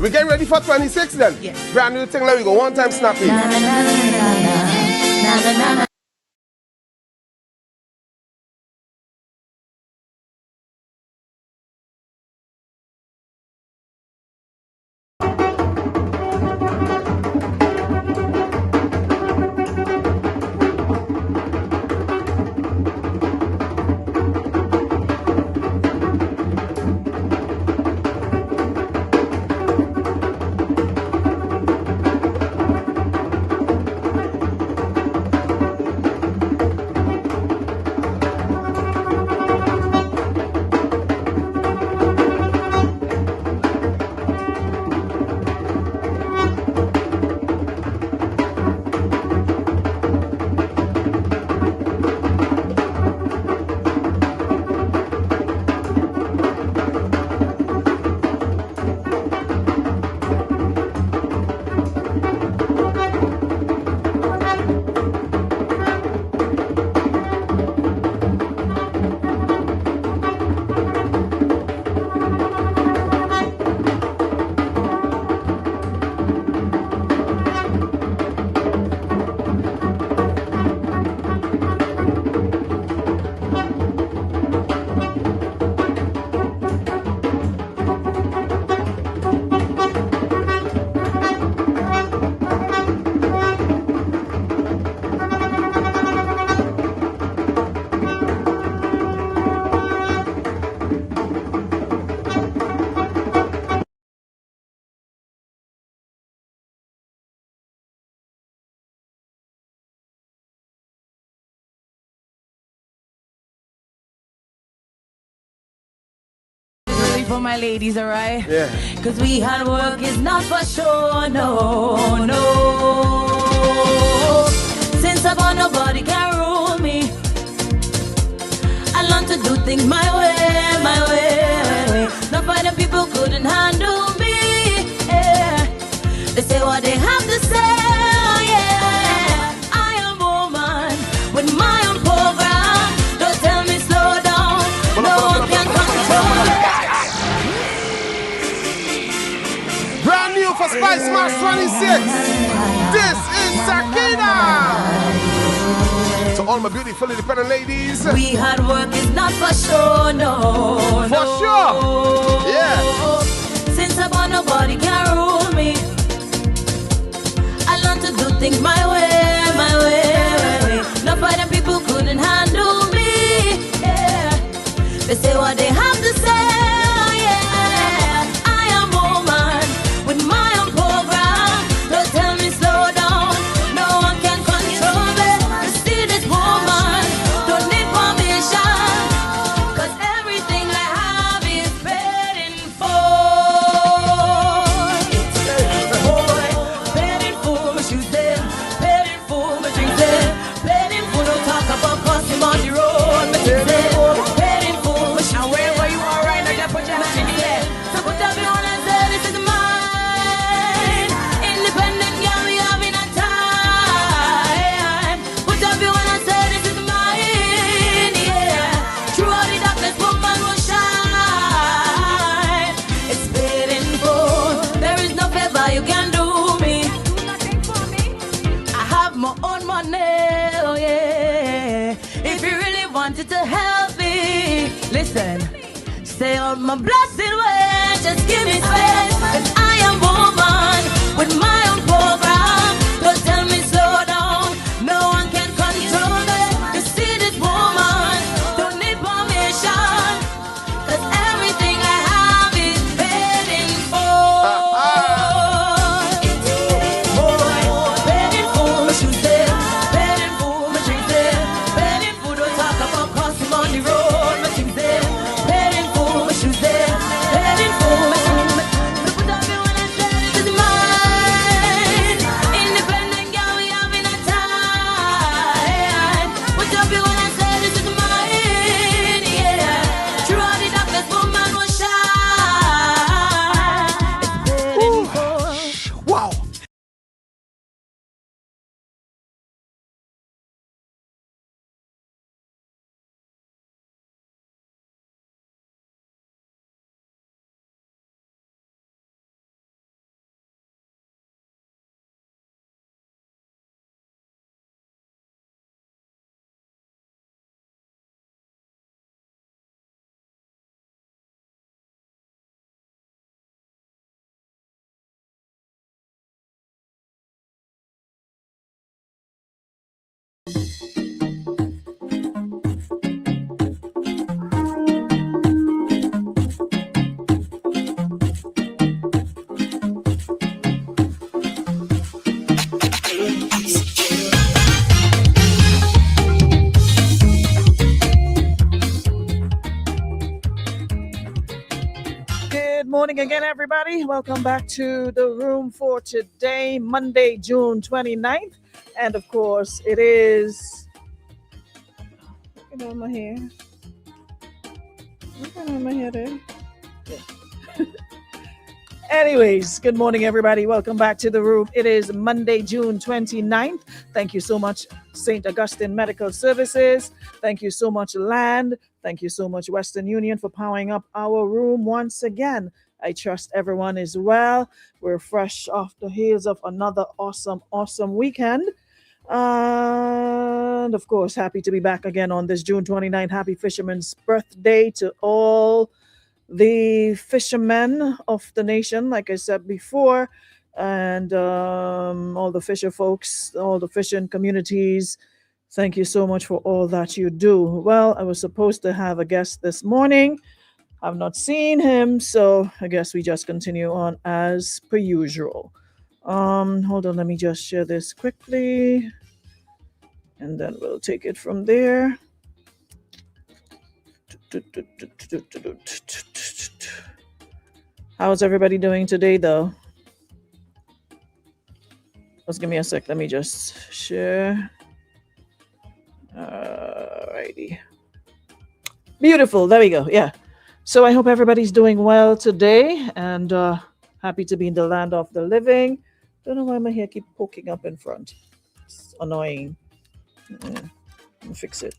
We get ready for 26 then. Yes. Brand new thing, let me go one time snappy. Na, na, na, na, na, na, na, na. For my ladies, alright? Yeah. Cause we hard work is not for sure, no, no. Since I'm born, nobody can rule me. I learned to do things my way, my way. Not finding people couldn't handle me, yeah. They say what they have to say, yeah. I am a woman with my own program. Don't tell me slow down, no one can control me. Brand new for Spice Mass 26. This is Sakina. To all my beautiful independent ladies. We hard work is not for sure, no. For sure. Yeah. Since I'm born, nobody can rule me. I learned to do things my way, my way. Not fighting people couldn't handle me, yeah. They say what they have to say. To help me, listen, stay on my blessed way, just give me space, 'cause I am woman with my own program. Don't tell me slow down, no one can control me. You see this woman, don't need permission, 'cause everything I have is paid in full. Paid in full, my shoes there, paid in full, my drinks there, paid in full, don't talk about on the road, my things there, paid in full, my shoes there, paid in full, my shoes. Put up your when I said it is mine. morning again, everybody. Welcome back to the room for today, Monday, June 29th. And of course, it is. Look at my hair. Look at my hair there. Yeah. Anyways, good morning, everybody. Welcome back to the room. It is Monday, June 29th. Thank you so much, St. Augustine Medical Services. Thank you so much, Land. Thank you so much, Western Union, for powering up our room once again. I trust everyone is well. We're fresh off the heels of another awesome weekend. And of course, happy to be back again on this June 29th. Happy Fisherman's Birthday to all the fishermen of the nation, like I said before, and all the fisher folks, all the fishing communities. Thank you so much for all that you do. Well, I was supposed to have a guest this morning. I've not seen him, so I guess we just continue on as per usual. Hold on, let me just share this quickly, and then we'll take it from there. How's everybody doing today, though? Just give me a sec. Let me just share. Alrighty. Beautiful. There we go. Yeah. So I hope everybody's doing well today, and happy to be in the land of the living. Don't know why my hair keep poking up in front. It's annoying. I'll fix it.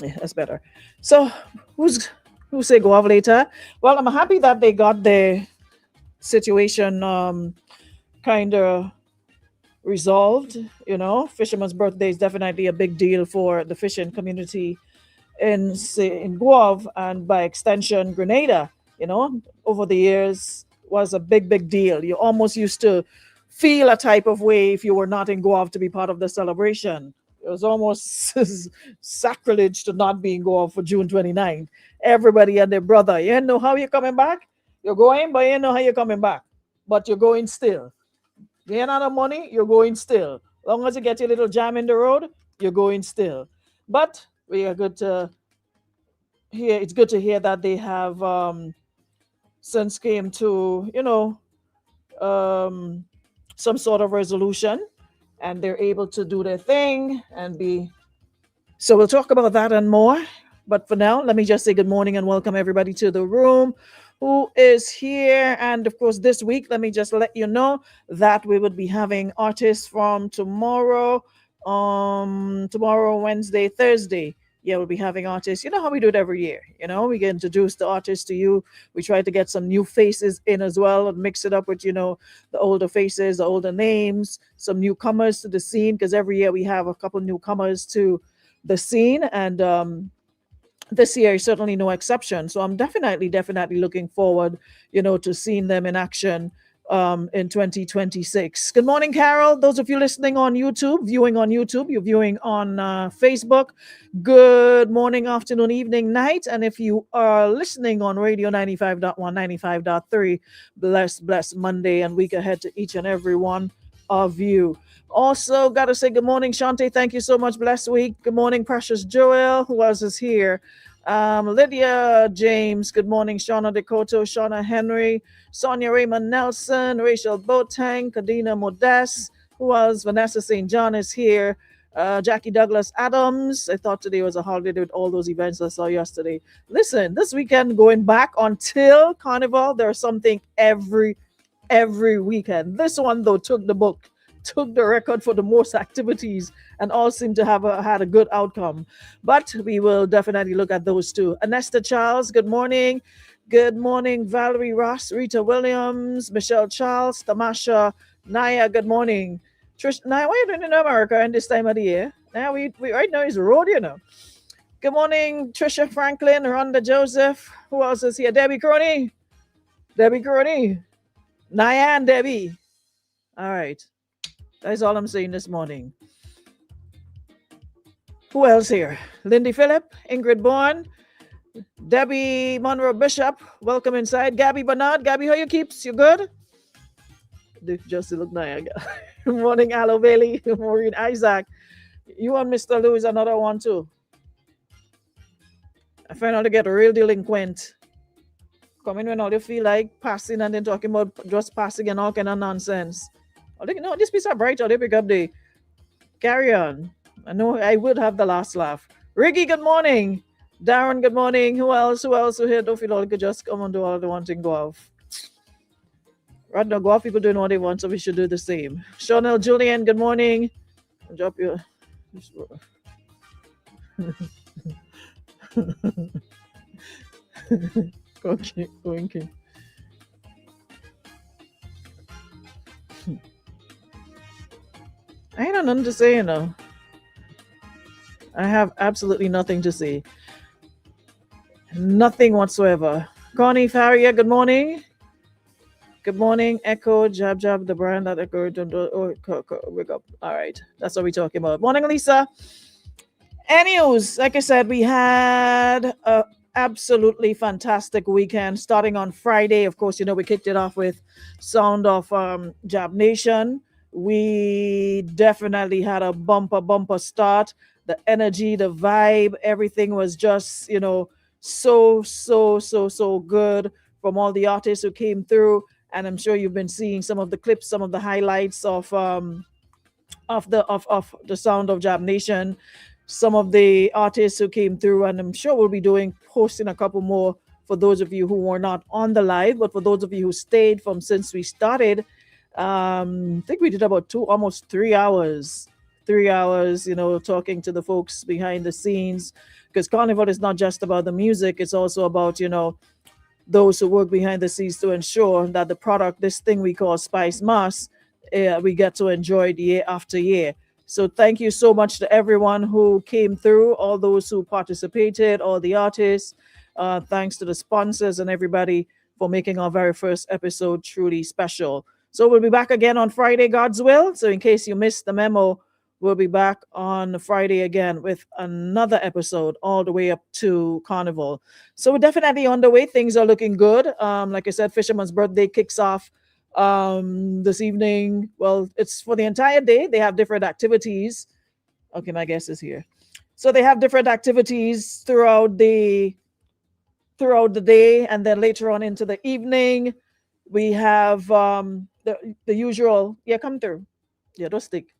Yeah, that's better. So who say go off later? Well, I'm happy that they got their situation kind of resolved. You know, Fisherman's Birthday is definitely a big deal for the fishing community in Guave, and by extension Grenada. You know, over the years was a big deal. You almost used to feel a type of way if you were not in Guave to be part of the celebration. It was almost sacrilege to not be in Guave for June 29th. Everybody and their brother, you know how you're coming back? You're going, but you know how you're coming back. But you're going still. You ain't no money, you're going still. As long as you get your little jam in the road, you're going still. But we are good to hear. It's good to hear that they have since came to, some sort of resolution, and they're able to do their thing and be. So we'll talk about that and more. But for now, let me just say good morning and welcome everybody to the room who is here. And of course, this week, let me just let you know that we would be having artists from tomorrow, Wednesday, Thursday. Yeah, we'll be having artists. You know how we do it every year. You know, we get introduce the artists to you. We try to get some new faces in as well and mix it up with, the older faces, the older names, some newcomers to the scene, because every year we have a couple newcomers to the scene. And this year is certainly no exception. So I'm definitely looking forward, to seeing them in action in 2026. Good morning, Carol. Those of you listening on YouTube, viewing on YouTube, you're viewing on Facebook. Good morning, afternoon, evening, night. And if you are listening on Radio 95.1, 95.3, bless Monday and week ahead to each and every one of you. Also, got to say good morning, Shante. Thank you so much. Blessed week. Good morning, Precious Joel. Who else is here? Lydia James. Good morning, Shauna Dakota, Shauna Henry, Sonia Raymond Nelson, Rachel Boateng, Kadina Modest. Who else? Vanessa St. John is here. Jackie Douglas Adams. I thought today was a holiday with all those events I saw yesterday. Listen, this weekend going back until Carnival, there's something every weekend. This one, though, took the record for the most activities, and all seem to have had a good outcome. But we will definitely look at those too. Anesta Charles, good morning. Good morning, Valerie Ross, Rita Williams, Michelle Charles, Tamasha, Naya, good morning. Trish, Naya, what are you doing in America in this time of the year? Now we right now is road, Good morning, Trisha Franklin, Rhonda Joseph. Who else is here? Debbie Crony. Naya and Debbie. All right. That's all I'm saying this morning. Who else here? Lindy Phillip, Ingrid Bourne, Debbie Monroe Bishop. Welcome inside. Gabby Bernard. Gabby, how you keeps? You good? Just look Naya. Good morning, Aloe Bailey. Maureen Isaac. You and Mr. Lou is another one too. I find out to get a real delinquent. Come in when all you feel like passing and then talking about just passing and all kind of nonsense. Oh, look, no, this piece of bright, or they pick up the carry on. I know I would have the last laugh. Ricky, good morning. Darren, good morning. Who else? Who else? Who here? Don't feel all could just come and do all the one thing go off. Right now, go off. People doing what they want, so we should do the same. Chanel, Julian, good morning. Drop your. Okay, okay. I ain't nothing to say, you know. I have absolutely nothing to say. Nothing whatsoever. Connie Faria, good morning. Good morning. Echo, Jab Jab, the brand that Echo. Wake up. All right. That's what we're talking about. Morning, Lisa. Anyways, like I said, we had a absolutely fantastic weekend starting on Friday. Of course, you know, we kicked it off with Sound of Jab Nation. We definitely had a bumper start. The energy, the vibe, everything was just, you know, so good from all the artists who came through. And I'm sure you've been seeing some of the clips, some of the highlights of the Sound of Jab Nation, some of the artists who came through, and I'm sure we'll be posting a couple more for those of you who were not on the live, but for those of you who stayed from since we started. I think we did about almost 3 hours. 3 hours, you know, talking to the folks behind the scenes, because Carnival is not just about the music, it's also about, you know, those who work behind the scenes to ensure that the product, this thing we call Spice Mass, we get to enjoy it year after year. So thank you so much to everyone who came through, all those who participated, all the artists. Thanks to the sponsors and everybody for making our very first episode truly special. So we'll be back again on Friday, God's will. So in case you missed the memo, we'll be back on Friday again with another episode all the way up to Carnival. So we're definitely on the way. Things are looking good. Like I said, Fisherman's birthday kicks off this evening. Well, it's for the entire day. They have different activities. Okay, my guest is here. So they have different activities throughout the day, and then later on into the evening, we have the usual. Yeah, come through. Yeah, don't stick.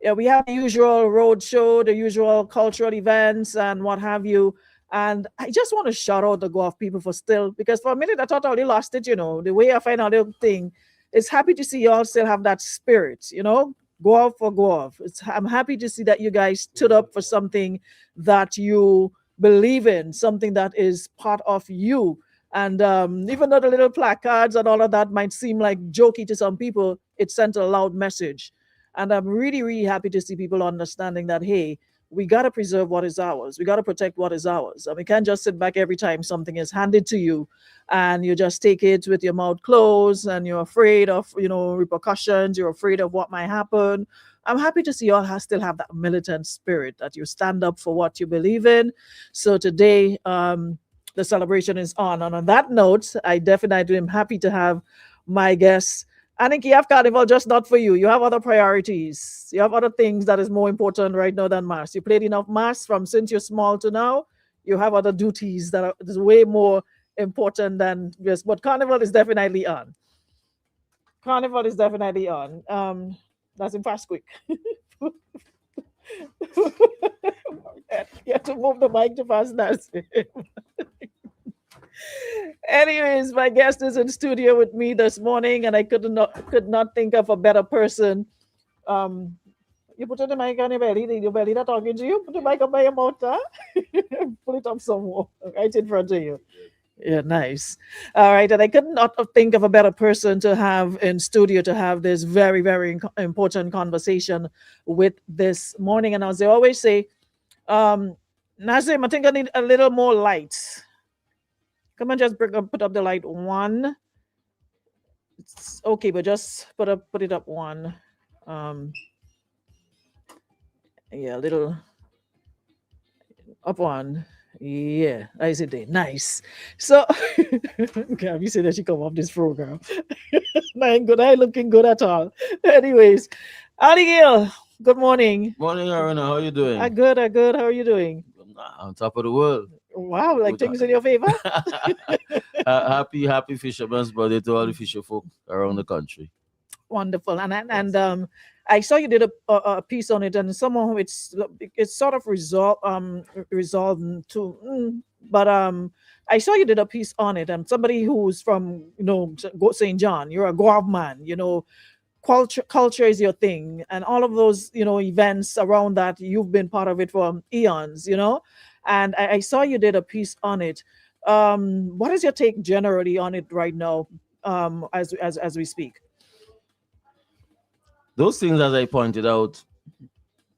Yeah, we have the usual road show, the usual cultural events, and what have you. And I just want to shout out the golf people for still, because for a minute I thought I already lost it, you know. The way I find out the thing is happy to see y'all still have that spirit, you know. Go off for go off. I'm happy to see that you guys stood up for something that you believe in, something that is part of you. And even though the little placards and all of that might seem like jokey to some people, it sent a loud message. And I'm really, really happy to see people understanding that, hey, we got to preserve what is ours. We got to protect what is ours. And we can't just sit back every time something is handed to you and you just take it with your mouth closed and you're afraid of, you know, repercussions. You're afraid of what might happen. I'm happy to see you all still have that militant spirit, that you stand up for what you believe in. So today, the celebration is on. And on that note, I definitely am happy to have my guests. I think you have Carnival just not for you. You have other priorities. You have other things that is more important right now than Mass. You played enough Mass from since you're small to now. You have other duties that are way more important than this. But Carnival is definitely on. Carnival is definitely on. That's in fast quick. You have to move the mic to fast. That's it. Anyways, my guest is in studio with me this morning, and I could not think of a better person. You put the mic on your belly not talking to you. Put the mic up by your mouth, huh? Pull it up some more, right in front of you. Yeah, nice. All right, and I could not think of a better person to have in studio to have this very, very important conversation with this morning. And as they always say, Nazim, I think I need a little more light. Come on, just put up the light one. It's okay, but just put it up one. Yeah, a little up one. Yeah, I see that. Nice. So, okay, you say that she come off this program. I ain't good. I ain't looking good at all. Anyways, Abigail, good morning. Morning, Aruna. How you doing? I'm good. How are you doing? On top of the world. Wow, like Good. things in your favor. Happy Fisherman's Birthday to all the fisher folk around the country. Wonderful. And Yes. I saw you did a piece on it, and somehow it's sort of resolved to, but I saw you did a piece on it, and somebody who's from St. John, you're a Guav man, culture is your thing, and all of those events around that, you've been part of it for eons, and I saw you did a piece on it. What is your take generally on it right now, as we speak? Those things, as I pointed out,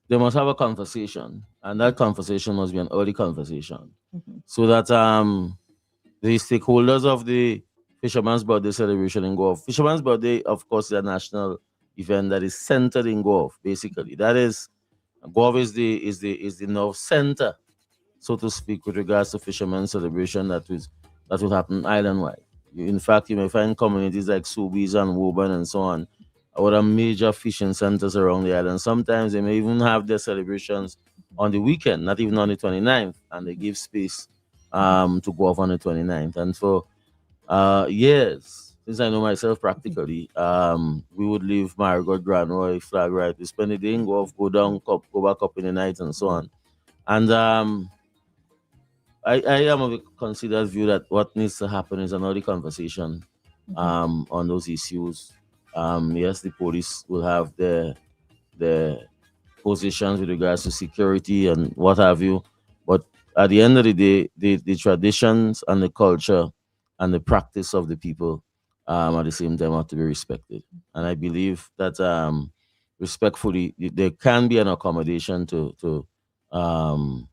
they must have a conversation, and that conversation must be an early conversation, Mhm. so that the stakeholders of the Fisherman's Birthday celebration in Gulf. Fisherman's Birthday, of course, is a national event that is centered in Gulf. Basically, that is Gulf is the north center, so to speak, with regards to fishermen's celebration that will happen island wide. In fact, you may find communities like Sobeys and Woburn and so on, other major fishing centers around the island. Sometimes they may even have their celebrations on the weekend, not even on the 29th, and they give space to go off on the 29th. And for years, since I know myself practically, we would leave Marigot, Grand Roy, Flag Right. We spend the day in go off, go down, go back up in the night, and so on. And I am of a considered view that what needs to happen is another conversation on those issues. Yes, the police will have their positions with regards to security and what have you, but at the end of the day, the traditions and the culture and the practice of the people at the same time have to be respected. And I believe that respectfully, there can be an accommodation to um,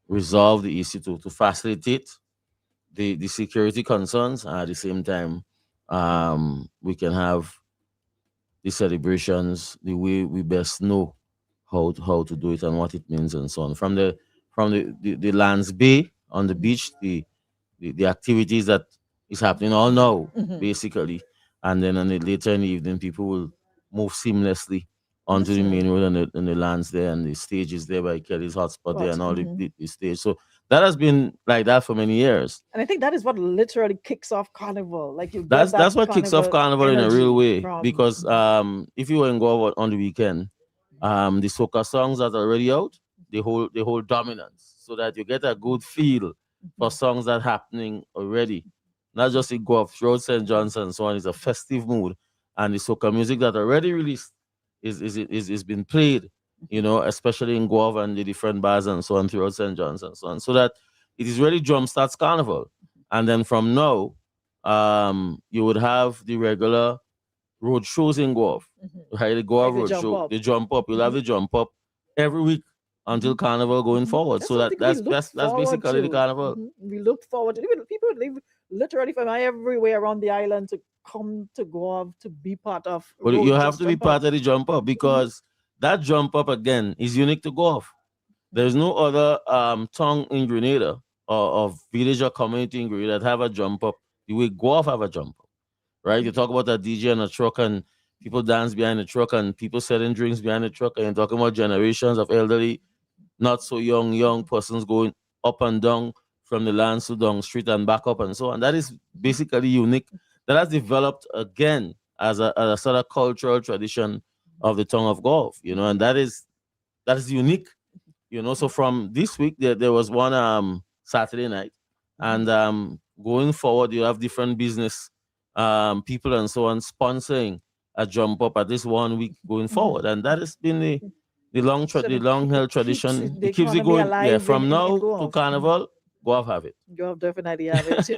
resolve the issue to facilitate the security concerns. And at the same time, we can have the celebrations the way we best know how to do it and what it means and so on. From the lands bay on the beach, the activities that is happening all now, Mhm. basically. And then later in the evening, people will move seamlessly onto the Listen. main road and the lands there and the stage is there by Kelly's hotspot there But and all the stage. So that has been like that for many years. and I think that is what literally kicks off carnival. Like you get That's that what kicks off carnival carnival in a real energy way. from. Because if you were in Goa on the weekend, the soca songs that are already out, they hold dominance, so that you get a good feel for songs that happening already. Not just in Goa, throughout St. John's and so on. It's a festive mood, and the soca music that already released is been played. Especially in Goa and the different bars and so on throughout St. John's and so on, so that it is really drum starts carnival, and then from now you would have the regular road shows in Goa, Mhm. right? The Goa Like they road jump show, up. the jump up. You'll have Mhm. the jump up every week until carnival going forward. That's So that something we that's look that's that's forward basically the to. carnival. We look forward to. Even people live literally from everywhere around the island to come to go to be part of But you road. have Just to be jump up. part of the jump up, Mhm. because that jump up again is unique to golf. There's no other tongue in Grenada or village or community in Grenada that have a jump up the way golf have a jump up. Right? You talk about a DJ and a truck and people dance behind the truck and people selling drinks behind the truck, and you're talking about generations of elderly, not so young persons going up and down from the land to down street and back up and so on. That is basically unique. That has developed again as a sort of cultural tradition of the tongue of golf, and that is unique. So from this week there was one Saturday night, and going forward you have different business people and so on sponsoring a jump up at this 1 week going Mhm. forward, and that has been So the they long it held keeps tradition. the It keeps it economy going. Yeah, alive from in now to Guelph. carnival, go have it. You have definitely have it.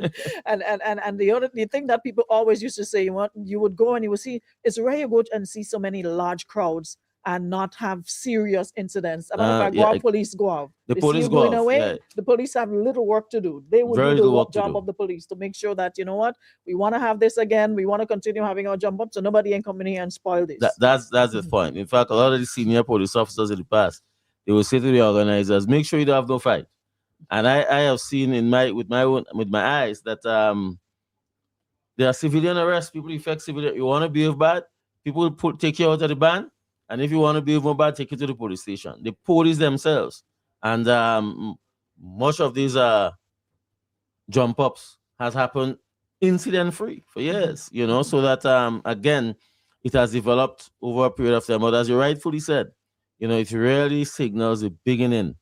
And the thing that people always used to say, you would go and you would see, it's rare you go and see so many large crowds and not have serious incidents. As a matter of fact, Yeah, Guam police go out. the They see police you go going off. away, Yeah, the police have little work to do. They would very do the little work to job do. of the police to make sure that, we want to have this again. We want to continue having our jump up so nobody ain't coming here and spoil That, this. that's the point. In fact, a lot of the senior police officers in the past, they will say to the organizers, make sure you don't have no fight. And I have seen with my eyes that there are civilian arrests. People effect civilian. You want to behave bad, people will take you out of the band, and if you want to behave more bad, take you to the police station. The police themselves, and much of these jump ups has happened incident free for years, so that again it has developed over a period of time. But as you rightfully said, it really signals the beginning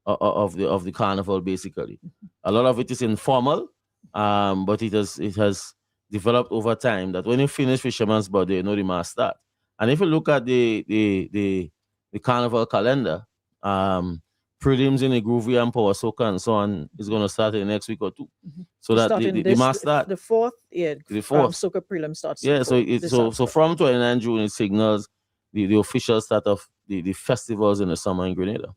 of the carnival basically. A lot of it is informal, but it has developed over time that when you finish Fisherman's Body, the mass start. And if you look at the carnival calendar, um prelims in the groovy and power soca and so on is going to start in the next week or two, so It's that the, starting the, the this mass start the fourth, yeah. the fourth. Soca prelim starts Yeah, so it this so Saturday. from 29 June it signals the official start of the festivals in the summer in Grenada.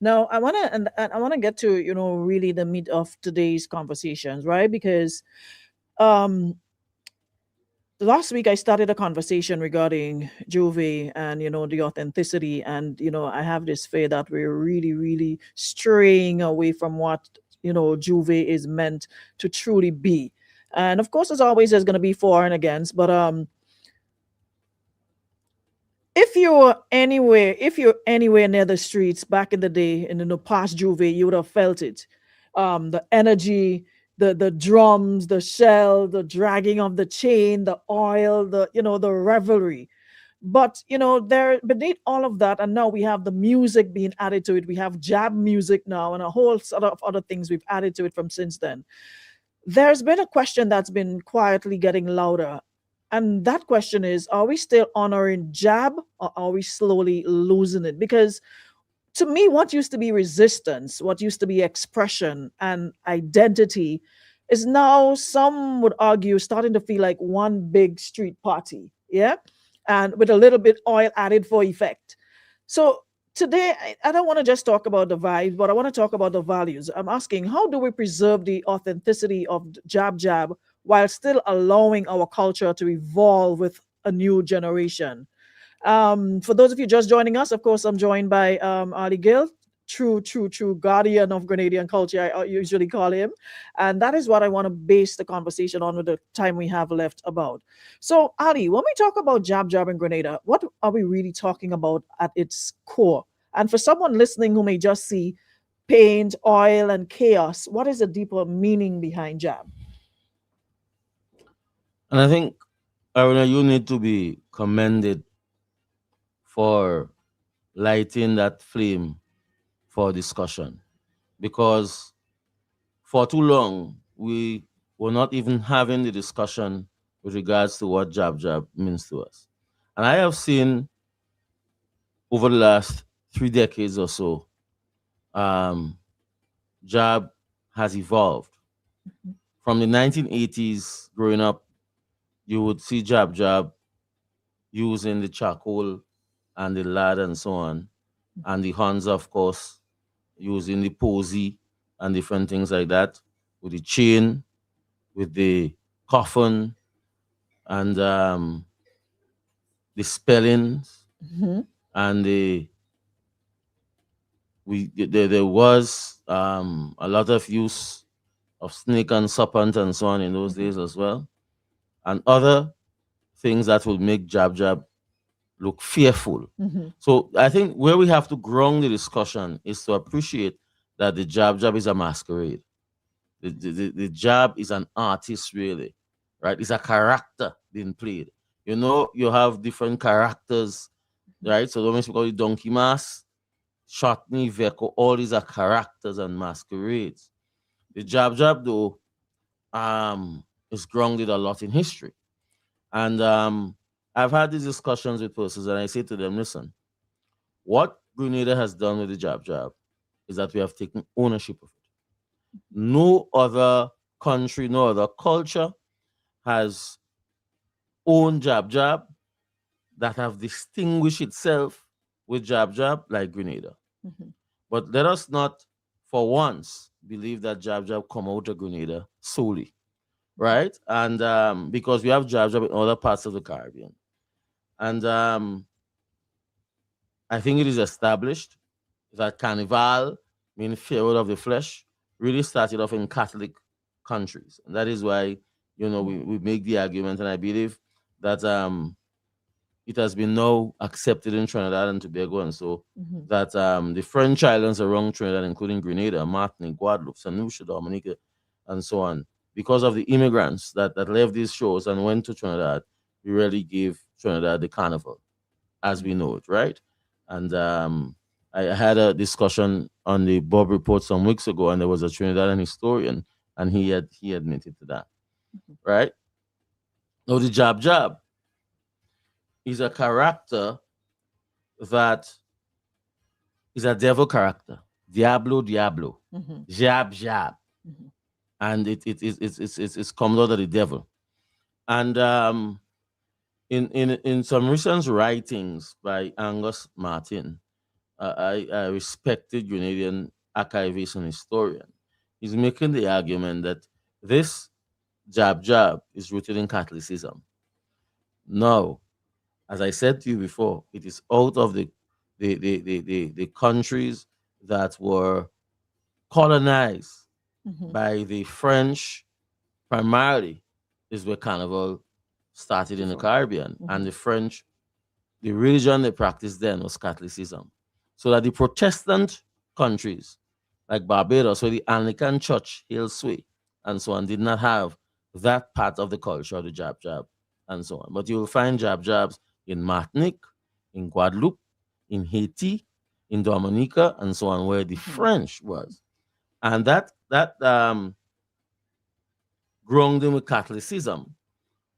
Now, I want to get to really the meat of today's conversations, right? Because um last week I started a conversation regarding Juve and the authenticity, and I have this fear that we're really, really straying away from what Juve is meant to truly be. And of course, as always, there's going to be for and against, but if you're anywhere near the streets back in the day in the past Juve, you would have felt it. The energy, the drums, the shell, the dragging of the chain, the oil, the revelry. But there beneath all of that, and now we have the music being added to it. We have jab music now, and a whole sort of other things we've added to it from since then. There's been a question that's been quietly getting louder. And that question is, are we still honoring jab, or are we slowly losing it? Because to me, what used to be resistance, what used to be expression and identity, is now, some would argue, starting to feel like one big street party. Yeah. And with a little bit oil added for effect. So today, I don't want to just talk about the vibes, but I want to talk about the values. I'm asking, how do we preserve the authenticity of Jab Jab while still allowing our culture to evolve with a new generation? For those of you just joining us, of course, I'm joined by Ali Gill, true guardian of Grenadian culture, I usually call him. And that is what I want to base the conversation on with the time we have left about. So, Ali, when we talk about Jab Jab in Grenada, what are we really talking about at its core? And for someone listening who may just see paint, oil, and chaos, what is the deeper meaning behind Jab? And I think, Aruna, you need to be commended for lighting that flame for discussion, because for too long we were not even having the discussion with regards to what jab jab means to us. And I have seen over the last 3 decades or so, um, jab has evolved. From the 1980s, growing up, you would see jab jab using the charcoal and the lard and so on, and the horns, of course, using the posy and different things like that, with the chain, with the coffin, and the spellings, Mhm. and there was a lot of use of snake and serpent and so on in those days as well, and other things that would make jab jab look fearful. Mhm. So I think where we have to ground the discussion is to appreciate that the jab jab is a masquerade. The jab is an artist, really, right? It's a character being played. You have different characters, right? So when we call it donkey mask, shotney, veko, all these are characters and masquerades. The jab jab, though, is grounded a lot in history. And I've had these discussions with persons, and I say to them, listen, what Grenada has done with the jab jab is that we have taken ownership of it. No other country, no other culture has owned jab jab that have distinguished itself with jab jab like Grenada. Mhm. But let us not, for once, believe that jab jab come out of Grenada solely, right? And because we have jab jab in other parts of the Caribbean, and I think it is established that Carnival, meaning Farewell of the Flesh, really started off in Catholic countries. And that is why, we make the argument, and I believe that it has been now accepted in Trinidad and Tobago, and so Mhm. that the French islands around Trinidad, including Grenada, Martinique, Guadeloupe, St. Lucia, Dominica, and so on, because of the immigrants that left these shores and went to Trinidad, we really gave Trinidad the carnival as we know it, right? And I had a discussion on the Bob report some weeks ago, and there was a Trinidadian historian, and he admitted to that, right? Now the Jab is a character that is a devil character, Diablo, Mhm. Jab, Mhm. and it's comes out of the devil. And in some recent writings by Angus Martin, I respected Grenadian archivist and historian. He's making the argument that this jab is rooted in Catholicism. No, as I said to you before, it is out of the countries that were colonized Mhm. by the French primarily is where Carnival started in the Before. Caribbean. And Mhm. the French, the religion they practiced then was Catholicism. So that the Protestant countries like Barbados, where the Anglican Church held sway and so on, did not have that part of the culture, the jab, and so on. But you will find jabs in Martinique, in Guadeloupe, in Haiti, in Dominica, and so on, where the Mhm. French was. And that grounded with Catholicism,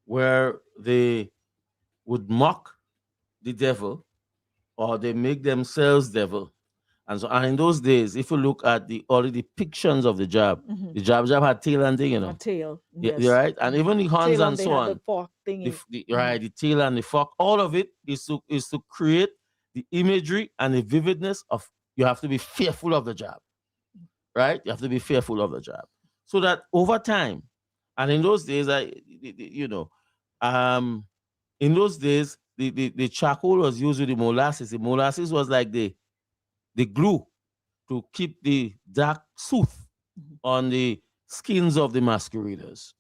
where they would mock the devil or they make themselves devil. And so, and in those days, if you look at the all the depictions of Mhm. the jab had tail and thing, A tail, Yeah, you're yes. right. And Mhm. even the horns Tail, and and they so had the on, fork thingy. right, the tail and the fork, all of it is to create the imagery and the vividness of you have to be fearful of the jab, right? You have to be fearful of the jab. So that over time, and in those days, um, in those days, the charcoal was used with the molasses. The molasses was like the glue to keep the dark soot Mhm. on the skins of the masqueraders.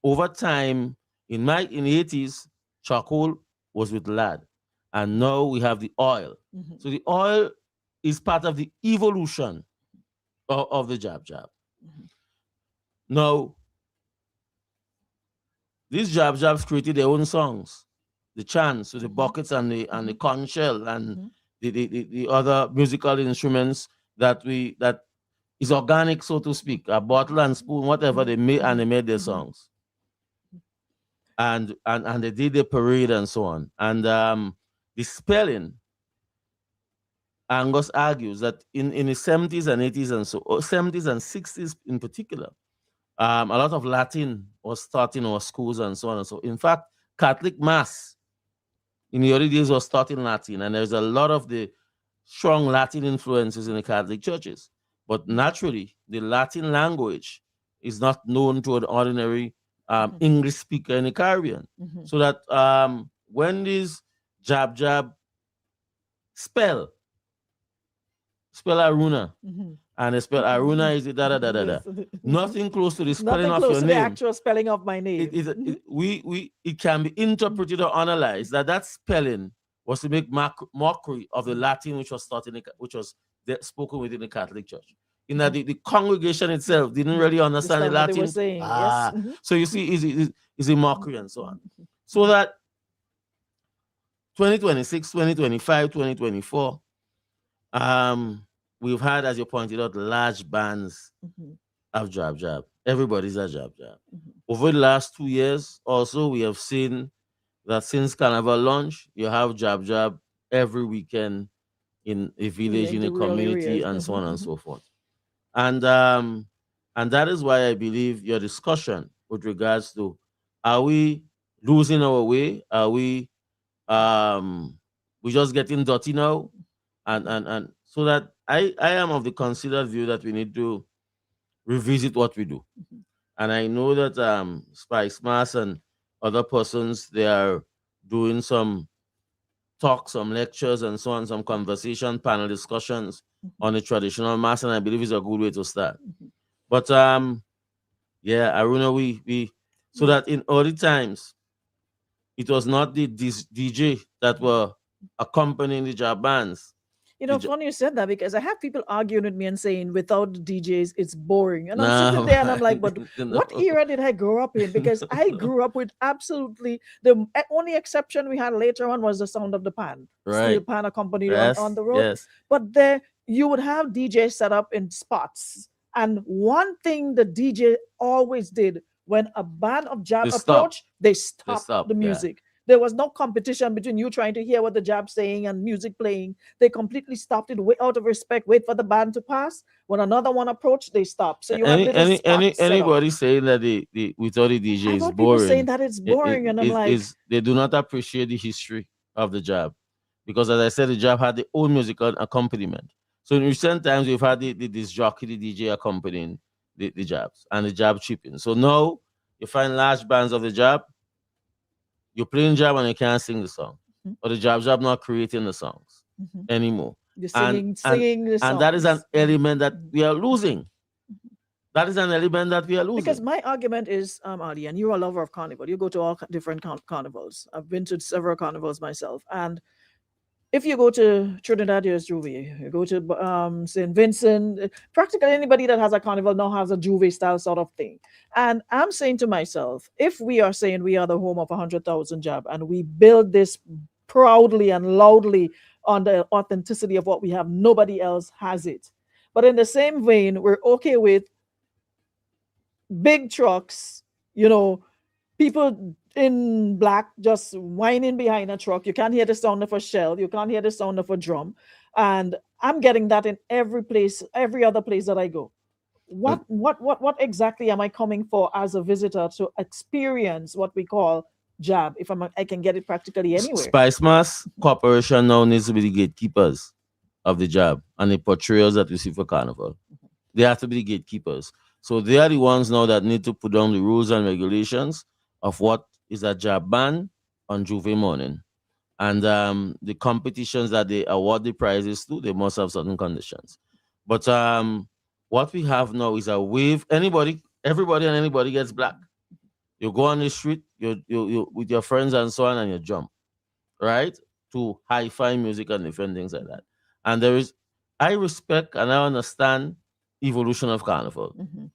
Over time, in the 80s, charcoal was with lard, and now we have the oil. Mhm. So the oil is part of the evolution of the jab. Mhm. Now, these jabs created their own songs, the chants with the Mhm. buckets and the Mhm. conch shell and Mhm. the other musical instruments that is organic, so to speak, a bottle and spoon, whatever Mhm. they made, and Mhm. they made their Mhm. songs. And they did the parade and so on. And the spelling, Angus argues that in the 70s and 80s and so 70s and 60s in particular, a lot of Latin was taught in our schools and so on and so. In fact, Catholic Mass in the early days was taught in Latin, and there's a lot of the strong Latin influences in the Catholic churches. But naturally, the Latin language is not known to an ordinary Mhm. English speaker in the Caribbean. Mhm. So that when these jab spell, spell Aruna, Mhm. and they spell Aruna is da. Yes. Nothing close to the spelling Nothing of close your to the name. actual spelling of my It name. is it can be interpreted or analyzed that spelling was to make mockery of the Latin which was taught which was spoken within the Catholic Church. In that the congregation itself didn't really understand the Understand what they were Latin. saying. Yes. Mhm. So you see, is a mockery and so on. So that 2026, 2025, 2024, we've had, as you pointed out, large bands Mhm. of jab. Everybody's a jab. Mhm. Over the last 2 years, also, we have seen that since Carnival launch, you have jab every weekend in a Yeah, village, in in a the rural community, areas. and so Mhm. on and Mhm. so forth. And that is why I believe your discussion with regards to are we losing our way? Are we just getting dirty now? And so that I am of the considered view that we need to revisit what we do. Mhm. And I know that Spice Mass and other persons they are doing some talks, some lectures, and so on, some conversation, panel discussions Mhm. on the traditional mass, and I believe it's a good way to start. Mhm. But yeah, Aruna, we so Yeah. that in early times It was not this DJ that were accompanying the jab bands. You The know, j- funny you said that because I have people arguing with me and saying without the DJs it's boring. And I'm sitting nah, there and I'm like, but no. what era did I grow up in? Because I grew up with absolutely the only exception we had later on was the sound of the pan, steel Right. pan accompanied on Yes. the road. Yes. But there you would have DJs set up in spots. And one thing the DJ always did when a band of jab They stop. approached, they They stopped stop. the Yeah. music. There was no competition between you trying to hear what the jab's saying and music playing. They completely stopped it out of respect, wait for the band to pass. When another one approached, they stopped. So you had little spots set up. Anybody saying that the without the DJ I've is heard people saying boring, that it's boring, and I'm it like, is they do not appreciate the history of the job, because as I said, the job had the own musical accompaniment. So in recent times, we've had the disc jockey, the DJ accompanying the jobs and the job chipping. So now you find large bands of the job, you're playing job and you can't sing the song, mhm, or the job not creating the songs mhm. anymore, You're and singing the and that is an songs. element that Mhm. we are losing. That is an element that we are Because losing. my argument is, Ali, and you're a lover of carnival. You go to all different carnivals. I've been to several carnivals myself, and if you go to Trinidad, there's Jouvert. You go to St. Vincent, practically anybody that has a carnival now has a Jouvert style sort of thing. And I'm saying to myself, if we are saying we are the home of 100,000 jab and we build this proudly and loudly on the authenticity of what we have, nobody else has it. But in the same vein, we're okay with big trucks, you know, people in black just whining behind a truck. You can't hear the sound of a shell. You can't hear the sound of a drum. And I'm getting that in every place, every other place that I go. But What exactly am I coming for as a visitor to experience what we call jab? If I can get it practically anywhere. Spice Mass Corporation now needs to be the gatekeepers of the job and the portrayals that we see for Carnival. They have to be the gatekeepers. So they are the ones now that need to put down the rules and regulations of what is a job ban on Juve morning. And the competitions that they award the prizes to, they must have certain conditions. But what we have now is a wave. Everybody and anybody gets black. You go on the street, you with your friends and so on, and you jump, right? To hi-fi music and different things like that. And I respect and I understand evolution of carnival, Mhm.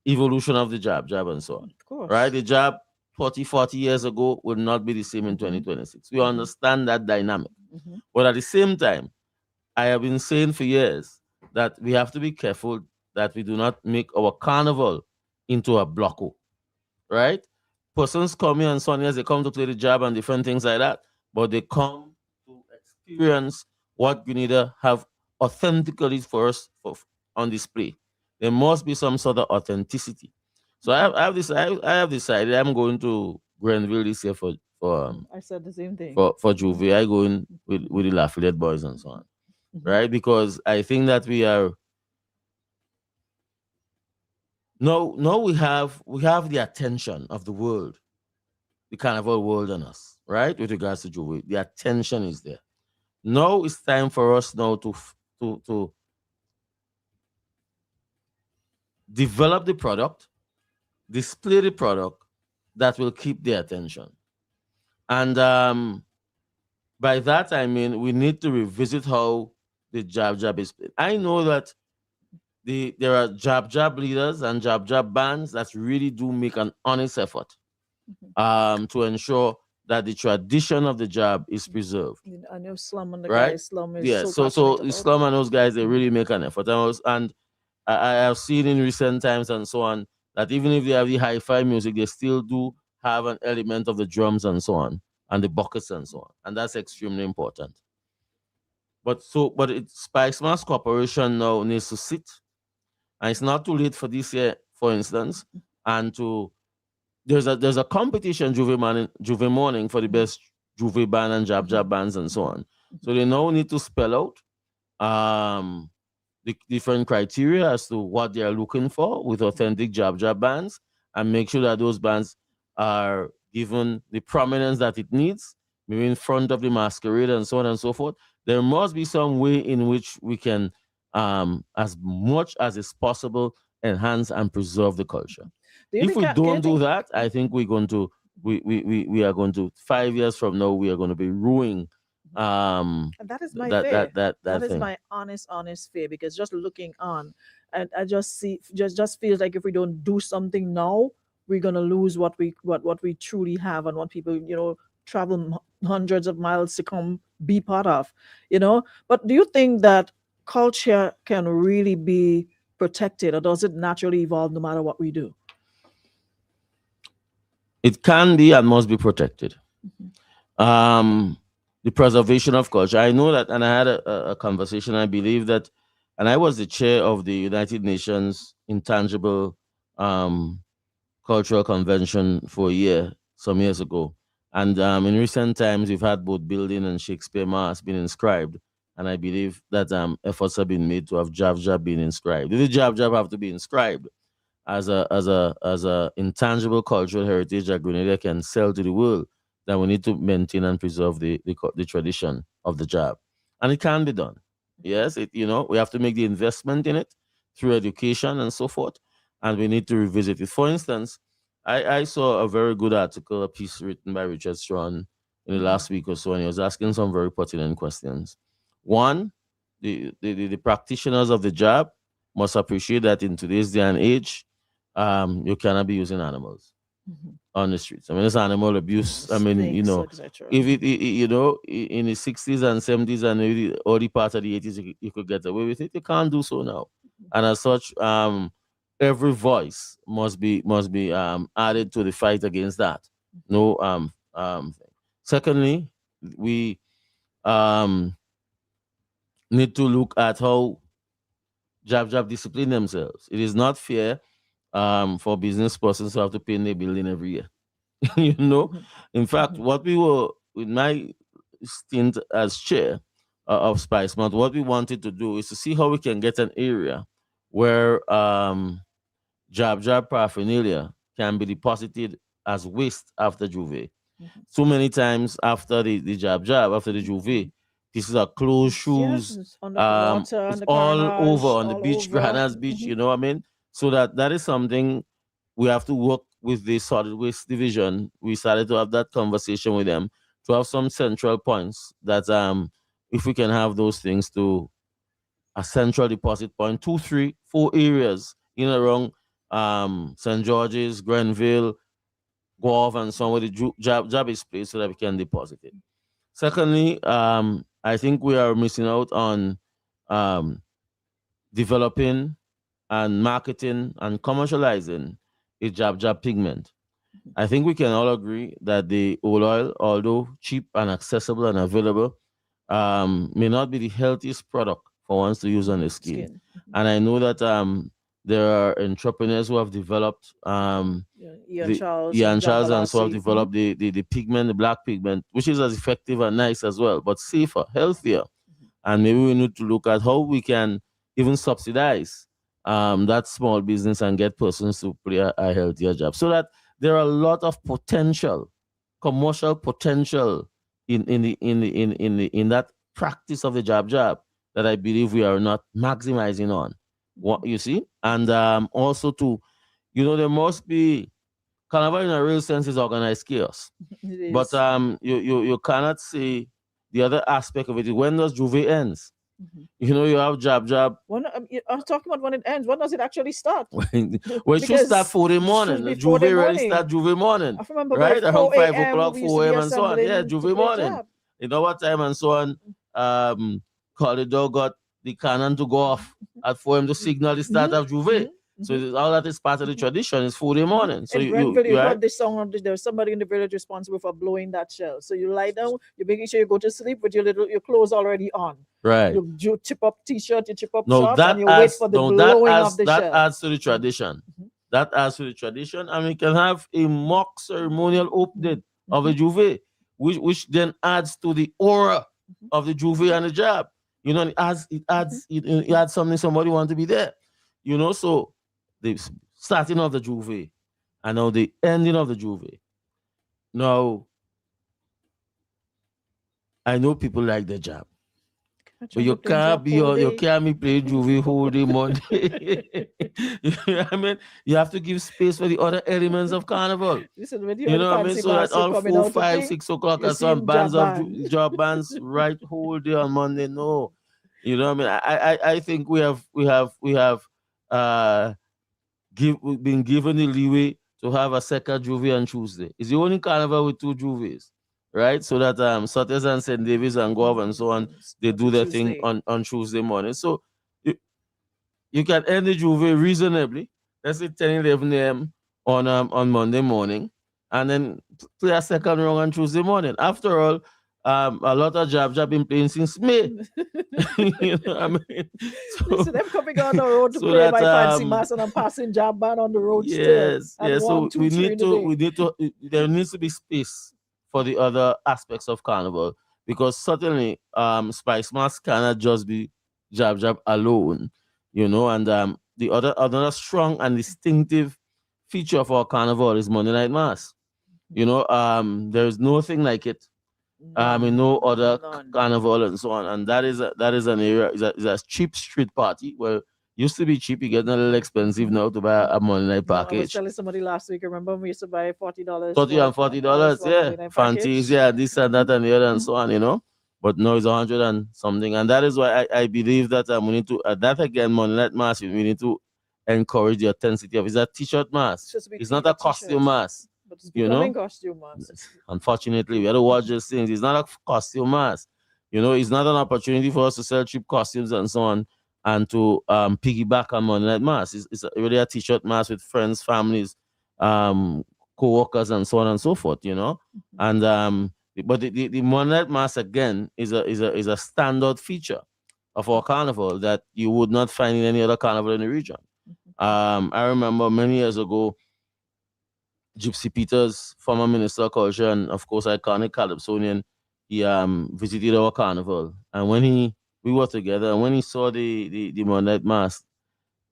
evolution of the jab and so on, Of course. right? The jab 30, 40 years ago will not be the same in Mhm. 2026. We understand that dynamic. Mhm. But at the same time, I have been saying for years that we have to be careful that we do not make our carnival into a blocko, right? Persons come here and so on, yes, they come to play the job and different things like that, but they come to experience what Grenada have authentically for us on display. There must be some sort of authenticity. So I have decided I'm going to Grenville this year I said the same thing. for Juve. I go in with the Lafayette boys and so on, Mhm. right? Because I think that we are no we have the attention of the world, the carnival world on us, right? With regards to Joey, the attention is there. Now it's time for us now to develop the product, display the product that will keep the attention. And by that I mean we need to revisit how the jab is played. I know that there are jab leaders and jab bands that really do make an honest effort Mhm. to ensure that the tradition of the jab is preserved, I know Slum and the right? guys Slum is Yeah. so So passionate about it. Islam and those guys they Mhm. really make an effort, and I have seen in recent times and so on that even if they have the hi-fi music, they still do have an element of the drums and so on and the buckets and so on, and that's extremely important. But it's Spice Mass Corporation now needs to sit, and it's not too late for this year, for instance, and to there's a competition Juve morning for the best Juve band and jab bands and so on. So they now need to spell out um the different criteria as to what they are looking for with authentic jab bands, and make sure that those bands are given the prominence that it needs, maybe in front of the masquerade and so on and so forth. There must be some way in which we can, as much as is possible, enhance and preserve the culture. Do you If think? we Can you don't do think? that, I think we're going to we are going to 5 years from now we are going to be ruining And that is my fear. that That is thing. my honest fear, because just looking on, and I just see, just feels like if we don't do something now, we're gonna lose what we truly have, and what people, travel hundreds of miles to come be part of, But do you think that culture can really be protected, or does it naturally evolve no matter what we do? It can be and must be protected. Mhm. um, the preservation of culture. I know that, and I had a conversation. I believe that, and I was the chair of the United Nations Intangible um, Cultural Convention for a year, some years ago. And in recent times, we've had both building and Shakespeare Mass been inscribed. And I believe that efforts have been made to have Jav Jav been inscribed. Did the Jav Jav have to be inscribed as a intangible cultural heritage that Grenada can sell to the world, then we need to maintain and preserve the tradition of the job, and it can be done. Yes, we have to make the investment in it through education and so forth, and we need to revisit it. For instance, I saw a very good article, a piece written by Richard Strawn in the last week or so, and he was asking some very pertinent questions. One, the practitioners of the job must appreciate that in today's day and age, you cannot be using animals Mhm. on the streets. I mean, it's animal abuse. I mean, Snakes, etc. if in the 60s and 70s and maybe the early part of the 80s, you could get away with it. You can't do so now. And as such, every voice must be added to the fight against that. No, secondly, we um, need to look at how Jab discipline themselves. It is not fair for business persons to have to pay in their building every year. you know, Mhm. in fact, Mhm. what we were with my stint as chair of Spice Month, what we wanted to do is to see how we can get an area where Jab paraphernalia can be deposited as waste after Juve. Mhm. So many times after the after the Juve, Mhm. pieces of clothes, Yes, shoes, it's on the water, on it's the all over carnage, on the all beach, over. Granada's beach, Mhm. you know what I mean? So that is something we have to work with the solid waste division. We started to have that conversation with them to have some central points that if we can have those things to a central deposit point, two, three, four areas in and around St. George's, Grenville, Guelph, and some of the job is placed so that we can deposit it. Secondly, I think we are missing out on um, developing and marketing and commercializing a jab pigment. I think we can all agree that the oil oil, although cheap and accessible and available, may not be the healthiest product for ones to use on the skin. Skin. Mhm. And I know that there are entrepreneurs who have developed Yeah, Ian the Charles and Ian John Charles and so have Balassi. Mhm. developed the pigment, the black pigment, which is as effective and nice as well, but safer, healthier. And maybe we need to look at how we can even subsidize that small business and get persons to play a healthier job, so that there are a lot of potential, commercial potential in that practice of the job that I believe we are not maximizing on. What Mhm. you see, and also to, there must be carnival in a real sense is organized chaos, It but is. you cannot see the other aspect of it. When does Juve ends? Mhm. You have job. I'm talking about when it ends. When does it actually start? Well, it should start Because 4 it should morning. be The 4 Juve day really start morning. Juve morning, I remember by right? Around 4 5 a.m. o'clock, we used to 4 be a.m. and so on. Yeah, assembling to Juve play morning. jab. You know what time and so on. Um, Corridor got the cannon to go off at 4 a.m. to signal the start Hmm. of Juve. Hmm. So Hmm. all that is part of the tradition. It's 4 a.m. Hmm. morning. So In you Grenville, you you right, heard this song. There's somebody in the village responsible for blowing that shell. So you lie down, you're making sure you go to sleep with your clothes already on. right. You chip up t-shirt, you chip up No, shorts, and you wait for the blowing of the that shell. adds to the tradition. Mhm. That adds to the tradition, and we can have a mock ceremonial Mhm. opening of a Mhm. juve, which then adds to the aura Mhm. of the juve and the job. Mhm. It adds something somebody want to be there. So the starting of the juve and now the ending of the juve. Now I know people like their job. I But try to play job whole you day. can't be playing Juvie whole day Monday. You know what I mean? You have to give space for the other elements of carnival. Listen, when you You hear the know what I mean? fancy So that master all coming four, out to five, play, 6 o'clock you're or some seeing bands job of band. job bands right whole day on Monday. No. You know what I mean? I think we have uh we've been given the leeway to have a second Juve on Tuesday. It's the only carnival with two Juves, right? So that Sotters and St. Davis and Gov and so on, they On the do their thing Tuesday. on Tuesday morning. So you, you can end the Juve reasonably. Let's say 10, 11 a.m. On Monday morning, and then play a second round on Tuesday morning. After all, a lot of jab been playing since May. You know what I mean? So Listen, them coming on the road to so play that my fancy mass and I'm passing job band on the road still. yes, And yes. one, So two, three in the day. there needs to be space for the other aspects of carnival, because certainly Spice Mass cannot just be jab alone, you know. And the other another strong and distinctive feature of our carnival is Monday Night Mass. You know, there's nothing like it in no None. other None. carnival and so on. And that is an area is a cheap street party. Well, used to be cheap. You get a little expensive now to buy a Monday night No, I was package. telling somebody last week, remember we used to buy $40 30 for and forty dollars dollars, for a yeah. Monday night Fancies, package. yeah, this and that and the other and so on, you know. But now it's 100 and something. And that is why I believe that we need to that again, Monday night mass, we need to encourage the authenticity of it's a t-shirt It's mass. supposed to be It's not a a costume t-shirt, mass, but it's you becoming know. costume mass. Unfortunately, we have to watch these things. It's not a costume mass. You know, it's not an opportunity for us to sell cheap costumes and so on and to piggyback on Monday Night Mass. It's really a t-shirt mass with friends, families, um, co-workers and so on and so forth, you know. And but the Monday Night Mass again is a standard feature of our carnival that you would not find in any other carnival in the region. I remember many years ago Gypsy Peters, former Minister of Culture and of course iconic Calypsonian, he visited our carnival. And when we were together and when he saw the Monet Mask,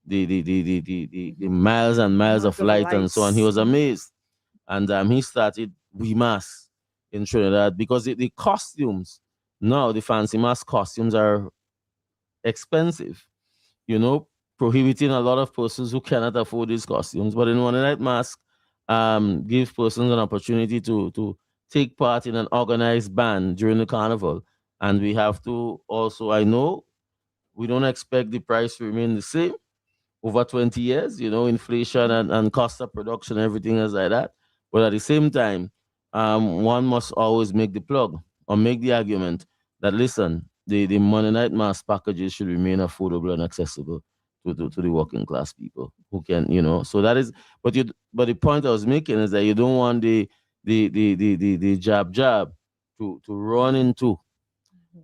the miles and miles of Amount of light and so on, he lights. was amazed. And he started We Mask in Trinidad because the costumes, now the fancy mask costumes are expensive, you know, prohibiting a lot of persons who cannot afford these costumes. But in One Night Mask, give persons an opportunity to take part in an organized band during the carnival. And we have to also, I know, we don't expect the price to remain the same over 20 years, you know, inflation and cost of production, everything is like that. But at the same time, one must always make the plug or make the argument that, listen, the Monday night mass packages should remain affordable and accessible to the working class people who can, you know. So that is, but the point I was making is that you don't want the jab to run into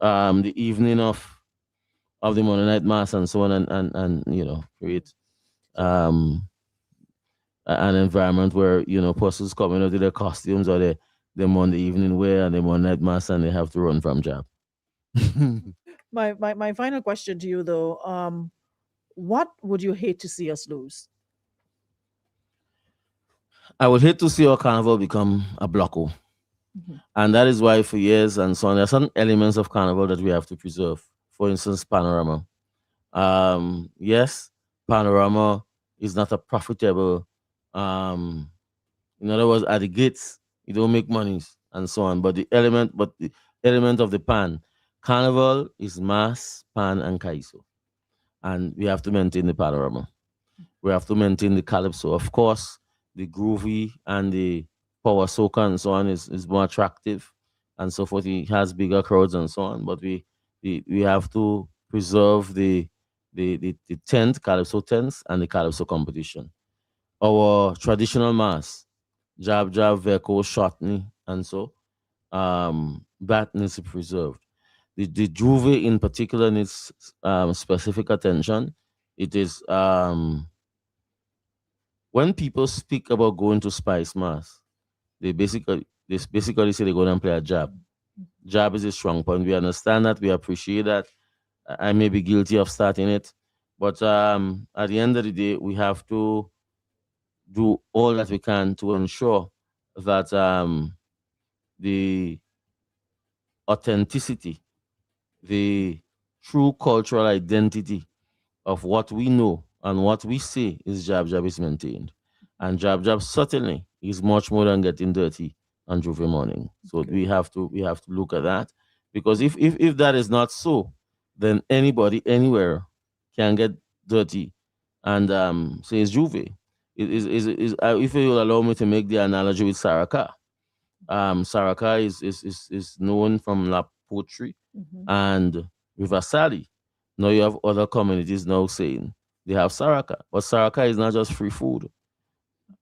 the evening of the Monday night mass and so on and you know create So um an environment where you know persons coming out in their costumes or their Monday evening wear and their Monday night mass and they have to run from job. my final question to you though, what would you hate to see us lose? I would hate to see our carnival become a blocko. Mhm. And that is why for years and so on, there are some elements of carnival that we have to preserve. For instance, panorama. Yes, panorama is not a profitable um in other words, at the gates, you don't make monies and so on. But the element of the pan, carnival is mass, pan, and kaiso, and we have to maintain the panorama. We have to maintain the calypso. Of course, the groovy and the power soca and so on is more attractive, and so forth. It has bigger crowds and so on. But we have to preserve the tent, calypso tents, and the calypso competition. Our traditional mass jab, Veco, Shotney, and so that needs to be preserved. The Juve in particular needs specific attention. It is when people speak about going to Spice Mass, they basically say they're going to play a jab. Jab is a strong point. We understand that. We appreciate that. I may be guilty of starting it, but at the end of the day, we have to do all that we can to ensure that the authenticity, the true cultural identity of what we know and what we say is Jab Jab is maintained. And Jab Jab certainly is much more than getting dirty on Juve morning. So Okay. we have to look at that. Because if that is not so, then anybody anywhere can get dirty and say it's Juve. If you will allow me to make the analogy with Saraka. Saraka is known from La Poetry Mhm. and River Sally. Now you have other communities now saying they have Saraka, but Saraka is not just free food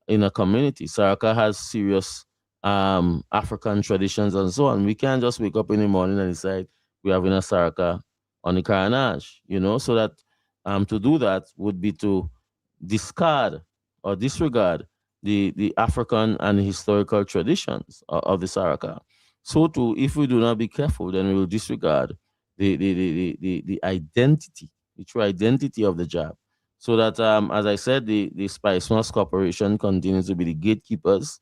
in a community. Saraka has serious African traditions and so on. We can't just wake up in the morning and decide we're having a Saraka on the carnage, so that to do that would be to discard or disregard the African and historical traditions of the Saraka. So too, if we do not be careful, then we will disregard the identity, the true identity of the job. So that, as I said, the Spice Mass Corporation continues to be the gatekeepers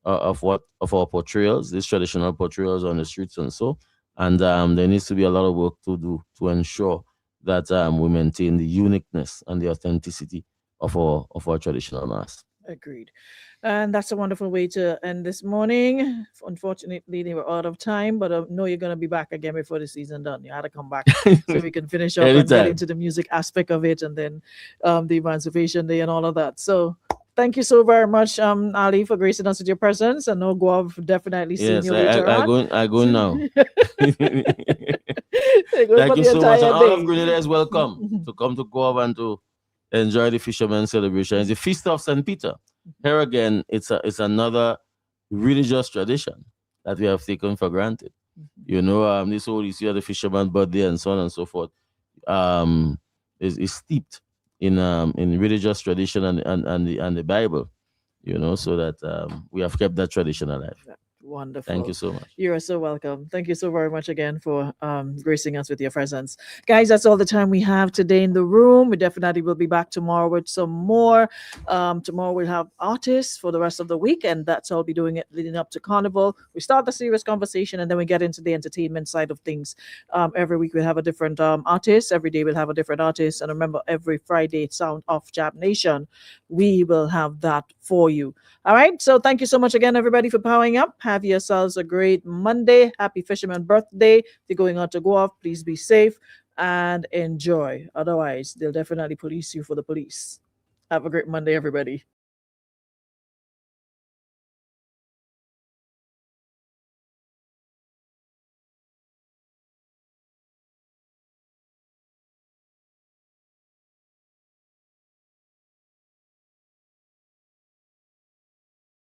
of our portrayals, these traditional portrayals on the streets and so. And there needs to be a lot of work to do to ensure that we maintain the uniqueness and the authenticity of our traditional mass. Agreed. And that's a wonderful way to end this morning. Unfortunately, they were out of time, but I know you're going to be back again before the season done. You had to come back so we can finish up and get Anytime. into the music aspect of it and then the Emancipation Day and all of that. So thank you so very much, Ali, for gracing us with your presence. I know Guav definitely seeing Yes, you later on. I go now. It goes for Thank you the so much. And entire all of day. Grenada is welcome to come to Guava and to enjoy the fisherman celebration. It's the Feast of St. Peter. Here again, it's another religious tradition that we have taken for granted. This whole issue of the fisherman birthday and so on and so forth um, is steeped in religious tradition and the Bible. So that we have kept that tradition alive. Thank you Wonderful. so much. You are so welcome. Thank you so very much again for gracing us with your presence. Guys, that's all the time we have today in the room. We definitely will be back tomorrow with some more. Tomorrow we'll have artists for the rest of the week, and that's all we'll be doing it leading up to Carnival. We start the serious conversation and then we get into the entertainment side of things. Every week we'll have a different artist. Every day we'll have a different artist. And remember, every Friday, Sound of Jab Nation, we will have that for you. All right. So thank you so much again, everybody, for powering up. Have yourselves a great Monday. Happy Fisherman birthday. If you're going out to go off, please be safe and enjoy. Otherwise, they'll definitely police you for the police. Have a great Monday, everybody.